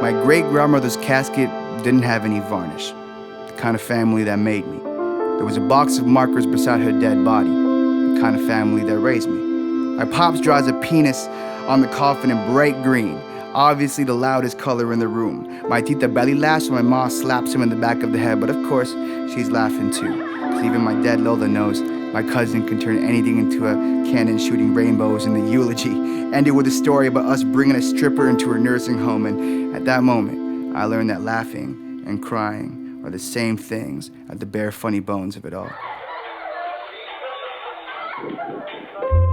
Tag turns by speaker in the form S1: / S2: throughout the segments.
S1: My great-grandmother's casket didn't have any varnish, the kind of family that made me. There was a box of markers beside her dead body, the kind of family that raised me. My pops draws a penis on the coffin in bright green, obviously the loudest color in the room. My tita belly laughs when my ma slaps him in the back of the head, but of course, she's laughing too. Cause even my dead Lola knows my cousin can turn anything into a cannon shooting rainbows in the eulogy. Ended with a story about us bringing a stripper into her nursing home, and at that moment, I learned that laughing and crying are the same things at the bare funny bones of it all.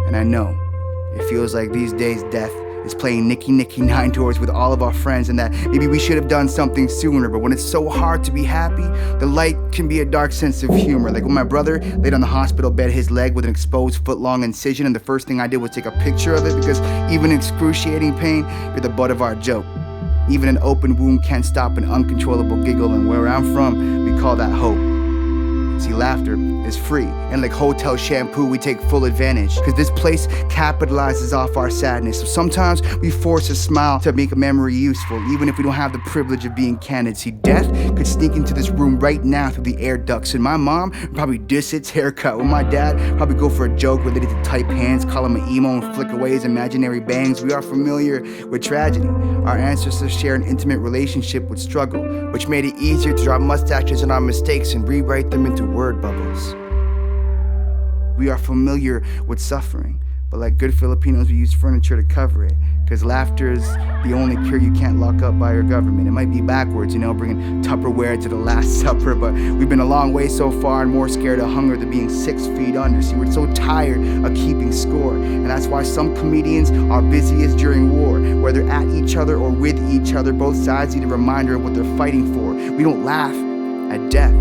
S1: And I know, it feels like these days death is playing Nicky Nicky Nine Doors with all of our friends, and that maybe we should have done something sooner, but when it's so hard to be happy, the light can be a dark sense of humor. Like when my brother laid on the hospital bed, his leg with an exposed foot-long incision, and the first thing I did was take a picture of it, because even in excruciating pain, you're the butt of our joke. Even an open wound can't stop an uncontrollable giggle, and where I'm from, we call that hope. See, laughter is free, and like hotel shampoo, we take full advantage, cause this place capitalizes off our sadness. So sometimes we force a smile to make a memory useful, even if we don't have the privilege of being candid. See, death could sneak into this room right now through the air ducts, and my mom would probably diss its haircut, while my dad probably go for a joke related to tight pants, call him an emo and flick away his imaginary bangs. We are familiar with tragedy. Our ancestors share an intimate relationship with struggle, which made it easier to draw mustaches on our mistakes and rewrite them into word bubbles. We are familiar with suffering, but like good Filipinos, we use furniture to cover it, because laughter is the only cure you can't lock up by your government. It might be backwards, bringing Tupperware to the Last Supper, but we've been a long way so far and more scared of hunger than being 6 feet under. See, we're so tired of keeping score, and that's why some comedians are busiest during war, whether at each other or with each other. Both sides need a reminder of what they're fighting for. We don't laugh at death,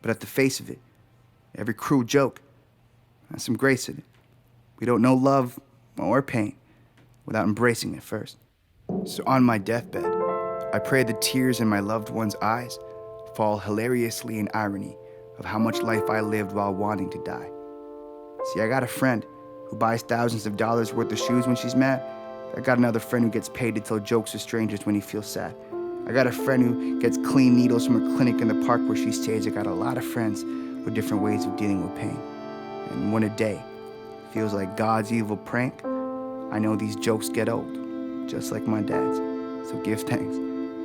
S1: but at the face of it. Every cruel joke has some grace in it. We don't know love or pain without embracing it first. So on my deathbed, I pray the tears in my loved one's eyes fall hilariously in irony of how much life I lived while wanting to die. See, I got a friend who buys thousands of dollars worth of shoes when she's mad. I got another friend who gets paid to tell jokes to strangers when he feels sad. I got a friend who gets clean needles from a clinic in the park where she stays. I got a lot of friends with different ways of dealing with pain. And when a day feels like God's evil prank, I know these jokes get old, just like my dad's. So give thanks,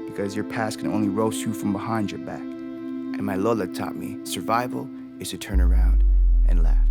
S1: because your past can only roast you from behind your back. And my Lola taught me survival is to turn around and laugh.